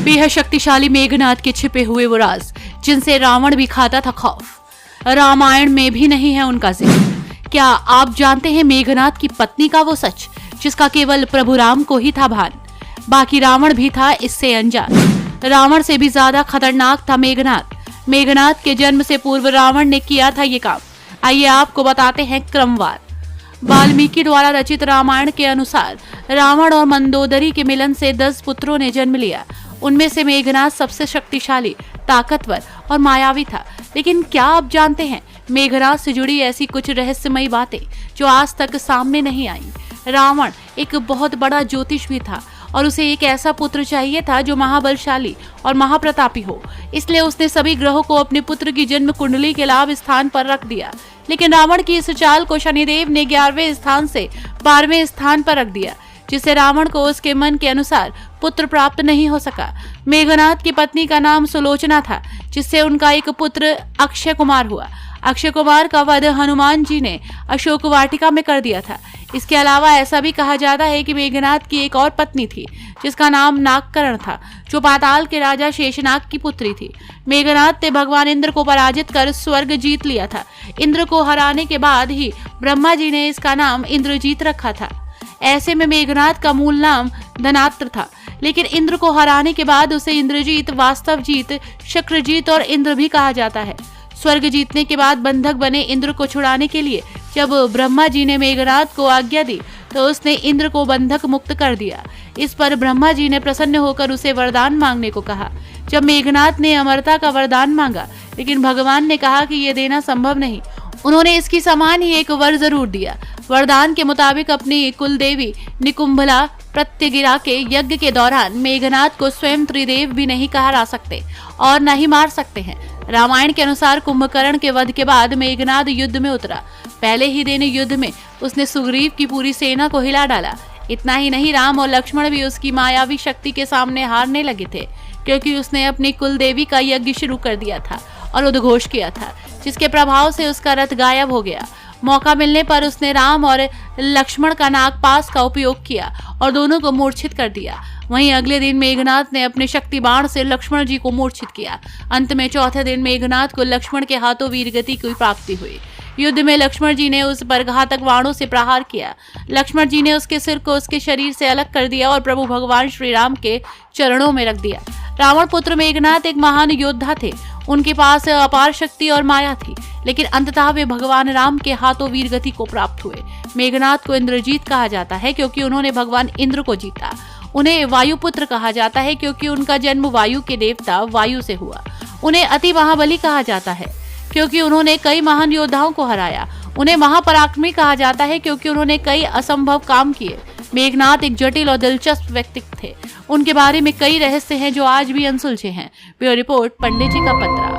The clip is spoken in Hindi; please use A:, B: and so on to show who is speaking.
A: बेहद शक्तिशाली मेघनाद के छिपे हुए वो राज जिनसे रावण भी खाता था खौफ, रामायण में भी नहीं है उनका जिक्र। क्या आप जानते हैं मेघनाद की पत्नी का वो सच जिसका केवल प्रभु राम को ही था भान? बाकी रावण भी था इससे अनजान। रावण से भी ज्यादा खतरनाक था मेघनाद। मेघनाद के जन्म से पूर्व रावण ने किया था ये काम। आइए आपको बताते हैं क्रमवार। वाल्मीकि द्वारा रचित रामायण के अनुसार रावण और मंदोदरी के मिलन से 10 पुत्रों ने जन्म लिया। उनमें से मेघनाद सबसे शक्तिशाली, ताकतवर और मायावी था। लेकिन क्या आप जानते हैं मेघनाद से जुड़ी ऐसी कुछ रहस्यमयी बातें जो आज तक सामने नहीं आई? रावण एक बहुत बड़ा ज्योतिष भी था और उसे एक ऐसा पुत्र चाहिए था जो महाबलशाली और महाप्रतापी हो। इसलिए उसने सभी ग्रहों को अपने पुत्र की जन्म कुंडली के लाभ स्थान पर रख दिया। लेकिन रावण की इस चाल को शनिदेव ने 11वें स्थान से 12वें स्थान पर रख दिया, जिससे रावण को उसके मन के अनुसार पुत्र प्राप्त नहीं हो सका। मेघनाद की पत्नी का नाम सुलोचना था, जिससे उनका एक पुत्र अक्षय कुमार हुआ। अक्षय कुमार का वध हनुमान जी ने अशोक वाटिका में कर दिया था। इसके अलावा ऐसा भी कहा जाता है कि मेघनाद की एक और पत्नी थी जिसका नाम नागकर्ण था, जो पाताल के राजा शेषनाग की पुत्री थी। मेघनाद ने भगवान इंद्र को पराजित कर स्वर्ग जीत लिया था। इंद्र को हराने के बाद ही ब्रह्मा जी ने इसका नाम इंद्रजीत रखा था। ऐसे में मेघनाद का मूल नाम धनात्र था, लेकिन इंद्र को हराने के बाद उसे इंद्रजीत, वास्तवजीत, शक्रजीत और इंद्र भी कहा जाता है। स्वर्ग जीतने के बाद बंधक बने इंद्र को छुड़ाने के लिए जब ब्रह्मा जी ने मेघनाद को आज्ञा दी तो उसने इंद्र को बंधक मुक्त कर दिया। इस पर ब्रह्मा जी ने प्रसन्न होकर उसे वरदान मांगने को कहा। जब मेघनाद ने अमरता का वरदान मांगा, लेकिन भगवान ने कहा कि यह देना संभव नहीं। उन्होंने इसकी समान ही एक वर जरूर दिया। वरदान के मुताबिक अपनी कुल देवी निकुंभला प्रत्यगिरा के यज्ञ के दौरान मेघनाद को स्वयं त्रिदेव भी नहीं कहा सकते और न ही मार सकते हैं। रामायण के अनुसार कुंभकर्ण के वध के बाद मेघनाद युद्ध में उतरा। पहले ही दिन युद्ध में उसने सुग्रीव की पूरी सेना को हिला डाला। इतना ही नहीं, राम और लक्ष्मण भी उसकी मायावी शक्ति के सामने हारने लगे थे, क्योंकि उसने अपनी कुल देवी का यज्ञ शुरू कर दिया था और उद्घोष किया था, जिसके प्रभाव से उसका रथ गायब हो गया। मौका मिलने पर उसने राम और लक्ष्मण का नागपाश का उपयोग किया और दोनों को मूर्छित कर दिया। वहीं अगले दिन मेघनाद ने अपने शक्ति बाण से लक्ष्मण जी को मूर्छित किया। अंत में चौथे दिन मेघनाद को लक्ष्मण के हाथों वीरगति की प्राप्ति हुई। युद्ध में लक्ष्मण जी ने उस पर घातक बाणों से प्रहार किया। लक्ष्मण जी ने उसके सिर को उसके शरीर से अलग कर दिया और प्रभु भगवान श्री राम के चरणों में रख दिया। रावण पुत्र मेघनाद एक महान योद्धा थे। उनके पास अपार शक्ति और माया थी, लेकिन अंततः वे भगवान राम के हाथों वीरगति को प्राप्त हुए। मेघनाद को इंद्रजीत कहा जाता है क्योंकि उन्होंने भगवान इंद्र को जीता। उन्हें वायुपुत्र कहा जाता है क्योंकि उनका जन्म वायु के देवता वायु से हुआ। उन्हें अति महाबली कहा जाता है क्योंकि उन्होंने कई महान योद्धाओं को हराया। उन्हें महापराक्रमी कहा जाता है क्योंकि उन्होंने कई असंभव काम किए। मेघनाद एक जटिल और दिलचस्प व्यक्तित्व थे। उनके बारे में कई रहस्य हैं जो आज भी अनसुलझे हैं। ब्यूरो रिपोर्ट, पंडित जी का पत्रा।